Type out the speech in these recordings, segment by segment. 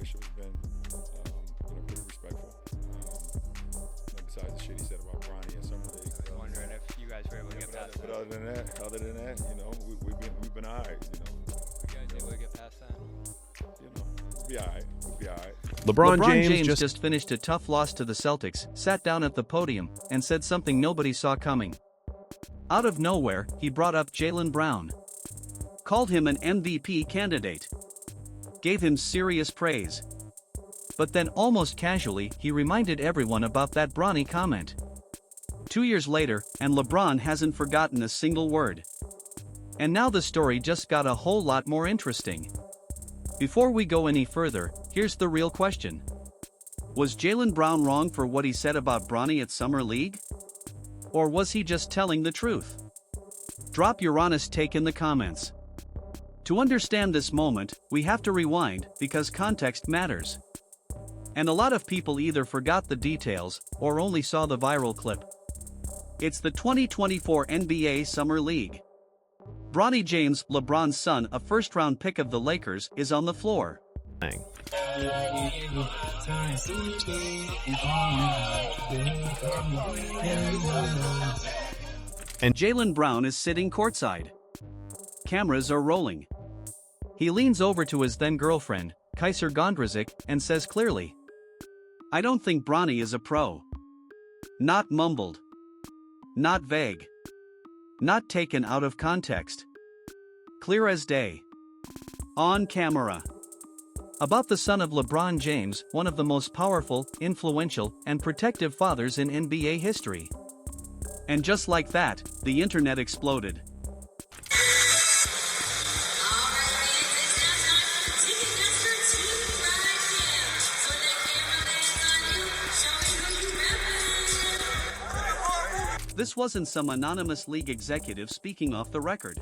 relationship has been, pretty respectful. Besides the shit he said about Bronny and Summer League. I was wondering if you guys were able to get past But that. other than that, we've been all right. You guys able to get past that? We'll be all right. We'll be all right. LeBron James just finished a tough loss to the Celtics, sat down at the podium, and said something nobody saw coming. Out of nowhere, he brought up Jaylen Brown. Called him an MVP candidate. Gave him serious praise. But then almost casually, he reminded everyone about that Bronny comment. 2 years later, and LeBron hasn't forgotten a single word. And now the story just got a whole lot more interesting. Before we go any further, here's the real question. Was Jaylen Brown wrong for what he said about Bronny at Summer League? Or was he just telling the truth? Drop your honest take in the comments. To understand this moment, we have to rewind, because context matters. And a lot of people either forgot the details, or only saw the viral clip. It's the 2024 NBA Summer League. Bronny James, LeBron's son, a first-round pick of the Lakers, is on the floor. And Jaylen Brown is sitting courtside. Cameras are rolling. He leans over to his then-girlfriend, Kaiser Gondrezick, and says clearly, "I don't think Bronny is a pro." Not mumbled. Not vague. Not taken out of context. Clear as day. On camera. About the son of LeBron James, one of the most powerful, influential, and protective fathers in NBA history. And just like that, the internet exploded. This wasn't some anonymous league executive speaking off the record.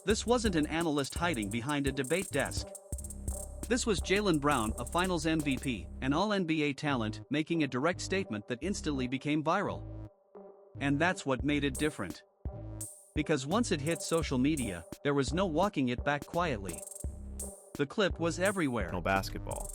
This wasn't an analyst hiding behind a debate desk. This was Jaylen Brown, a Finals MVP, an All-NBA talent, making a direct statement that instantly became viral. And that's what made it different. Because once it hit social media, there was no walking it back quietly. The clip was everywhere. Basketball.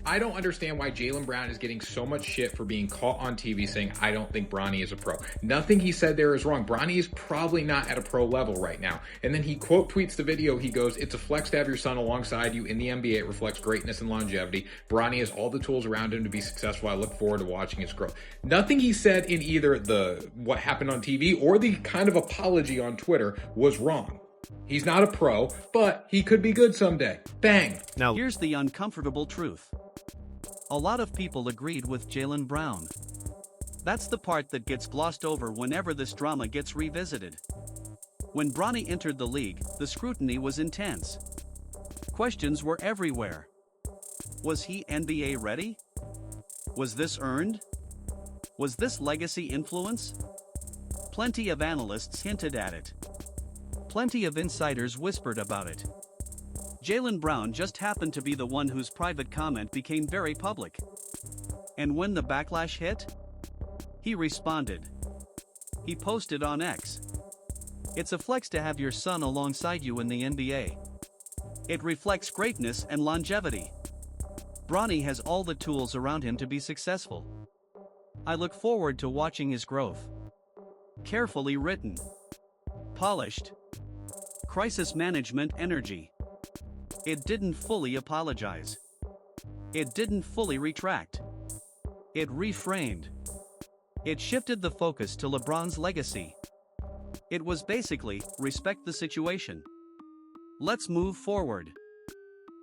I don't understand why Jaylen Brown is getting so much shit for being caught on TV saying, I don't think Bronny is a pro. Nothing he said there is wrong. Bronny is probably not at a pro level right now. And then he quote tweets the video. He goes, "It's a flex to have your son alongside you in the NBA. It reflects greatness and longevity. Bronny has all the tools around him to be successful. I look forward to watching his growth." Nothing he said in either the what happened on TV or the kind of apology on Twitter was wrong. He's not a pro, but he could be good someday. Bang. Now here's the uncomfortable truth. A lot of people agreed with Jaylen Brown. That's the part that gets glossed over whenever this drama gets revisited. When Bronny entered the league, the scrutiny was intense. Questions were everywhere. Was he NBA ready? Was this earned? Was this legacy influence? Plenty of analysts hinted at it. Plenty of insiders whispered about it. Jaylen Brown just happened to be the one whose private comment became very public. And when the backlash hit, he responded. He posted on X. "It's a flex to have your son alongside you in the NBA. It reflects greatness and longevity. Bronny has all the tools around him to be successful. I look forward to watching his growth." Carefully written. Polished. Crisis management energy. It didn't fully apologize. It didn't fully retract. It reframed. It shifted the focus to LeBron's legacy. It was basically, respect the situation. Let's move forward.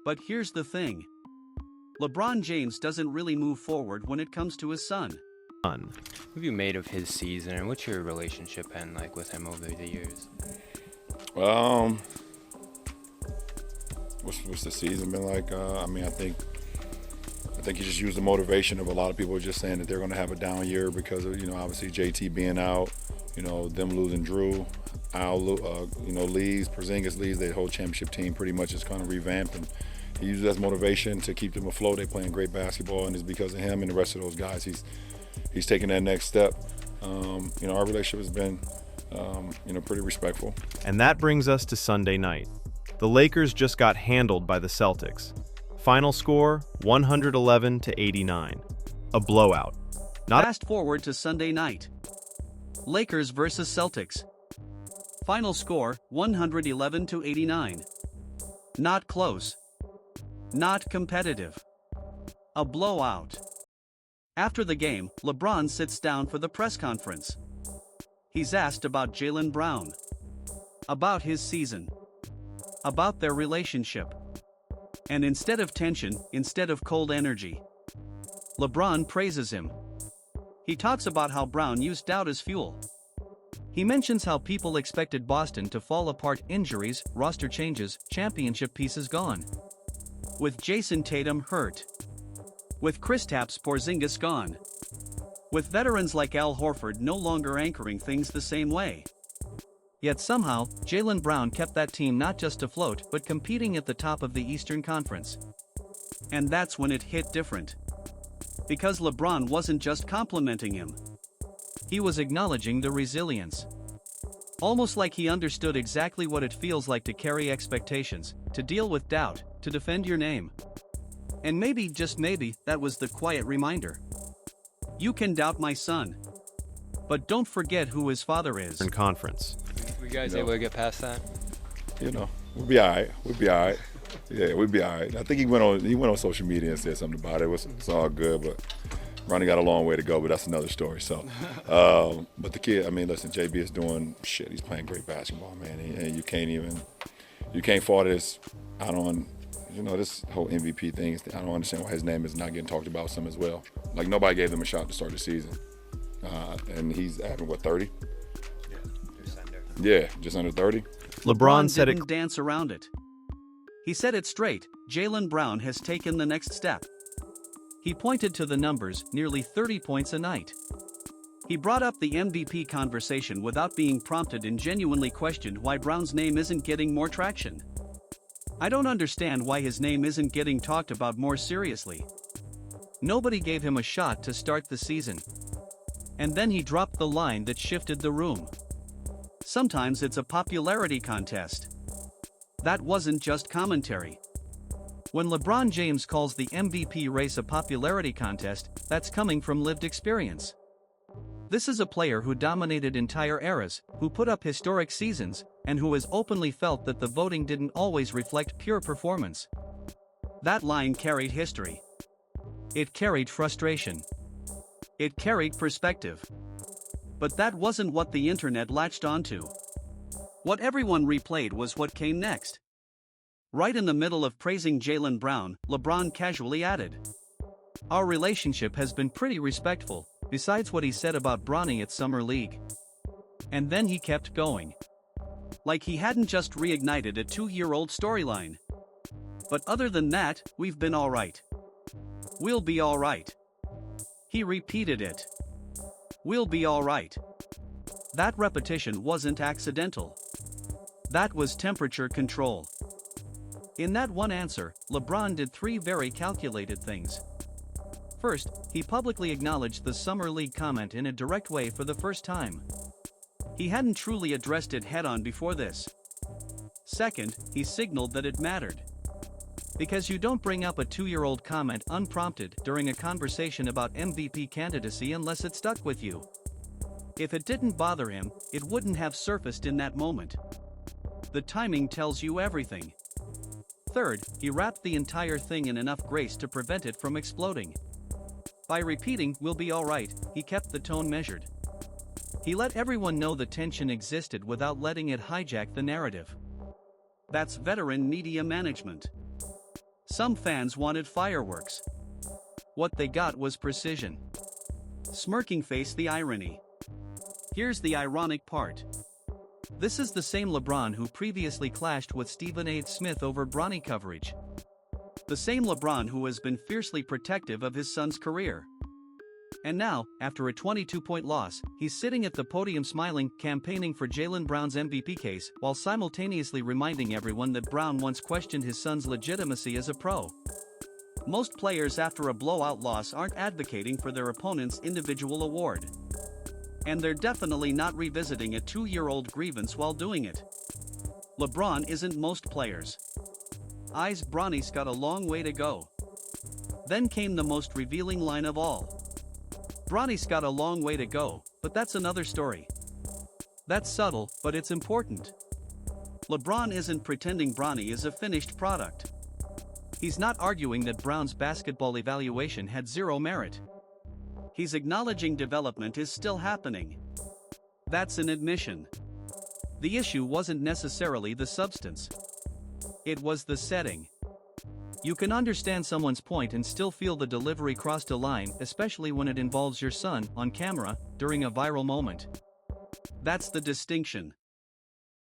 But here's the thing. LeBron James doesn't really move forward when it comes to his son. What have you made of his season, and what's your relationship been like with him over the years? What's the season been like? I think he just used the motivation of a lot of people just saying that they're going to have a down year because of, obviously JT being out, them losing Drew, Al, leaves, Porzingis leaves, their whole championship team pretty much is kind of revamped, and he uses that as motivation to keep them afloat. They're playing great basketball, and it's because of him and the rest of those guys. He's taking that next step. Our relationship has been, pretty respectful. And that brings us to Sunday night. The Lakers just got handled by the Celtics. Final score 111-89. A blowout. Fast forward to Sunday night. Lakers vs. Celtics. Final score 111-89. Not close. Not competitive. A blowout. After the game, LeBron sits down for the press conference. He's asked about Jaylen Brown, about his season, about their relationship. And instead of tension, instead of cold energy, LeBron praises him. He talks about how Brown used doubt as fuel. He mentions how people expected Boston to fall apart: injuries, roster changes, championship pieces gone. With Jason Tatum hurt. With Kristaps Porzingis gone. With veterans like Al Horford no longer anchoring things the same way. Yet somehow, Jaylen Brown kept that team not just afloat but competing at the top of the Eastern Conference. And that's when it hit different. Because LeBron wasn't just complimenting him. He was acknowledging the resilience. Almost like he understood exactly what it feels like to carry expectations, to deal with doubt, to defend your name. And maybe, just maybe, that was the quiet reminder. You can doubt my son. But don't forget who his father is. In conference. Were you guys able to get past that? You know, we'll be all right. We'll be all right. Yeah, we'll be all right. I think he went on social media and said something about it. It's all good, but Ronnie got a long way to go, but that's another story. So, but the kid, I mean, listen, JB is doing shit. He's playing great basketball, man. And you can't fault this out on, this whole MVP thing. I don't understand why his name is not getting talked about some as well. Like, nobody gave him a shot to start the season. And he's averaging, 30? Yeah, just under. Yeah, just under 30. LeBron said it. Didn't dance around it. He said it straight: Jaylen Brown has taken the next step. He pointed to the numbers, nearly 30 points a night. He brought up the MVP conversation without being prompted and genuinely questioned why Brown's name isn't getting more traction. I don't understand why his name isn't getting talked about more seriously. Nobody gave him a shot to start the season. And then he dropped the line that shifted the room. Sometimes it's a popularity contest. That wasn't just commentary. When LeBron James calls the MVP race a popularity contest, that's coming from lived experience. This is a player who dominated entire eras, who put up historic seasons, and who has openly felt that the voting didn't always reflect pure performance. That line carried history. It carried frustration. It carried perspective. But that wasn't what the internet latched onto. What everyone replayed was what came next. Right in the middle of praising Jaylen Brown, LeBron casually added, "Our relationship has been pretty respectful, besides what he said about Bronny at Summer League." And then he kept going. Like he hadn't just reignited a 2-year-old storyline. "But other than that, we've been alright. We'll be alright." He repeated it. "We'll be alright." That repetition wasn't accidental. That was temperature control. In that one answer, LeBron did 3 very calculated things. First, he publicly acknowledged the Summer League comment in a direct way for the first time. He hadn't truly addressed it head-on before this. Second, he signaled that it mattered. Because you don't bring up a 2-year-old comment unprompted during a conversation about MVP candidacy unless it stuck with you. If it didn't bother him, it wouldn't have surfaced in that moment. The timing tells you everything. Third, he wrapped the entire thing in enough grace to prevent it from exploding. By repeating "we'll be alright," he kept the tone measured. He let everyone know the tension existed without letting it hijack the narrative. That's veteran media management. Some fans wanted fireworks. What they got was precision. Smirking face the irony. Here's the ironic part. This is the same LeBron who previously clashed with Stephen A. Smith over Bronny coverage. The same LeBron who has been fiercely protective of his son's career. And now, after a 22-point loss, he's sitting at the podium smiling, campaigning for Jaylen Brown's MVP case, while simultaneously reminding everyone that Brown once questioned his son's legitimacy as a pro. Most players after a blowout loss aren't advocating for their opponent's individual award. And they're definitely not revisiting a 2-year-old grievance while doing it. LeBron isn't most players. eyes, Bronny's got a long way to go. Then came the most revealing line of all. Bronny's got a long way to go, but that's another story. That's subtle, but it's important. LeBron isn't pretending Bronny is a finished product. He's not arguing that Brown's basketball evaluation had zero merit. He's acknowledging development is still happening. That's an admission. The issue wasn't necessarily the substance. It was the setting. You can understand someone's point and still feel the delivery crossed a line, especially when it involves your son on camera during a viral moment. That's the distinction.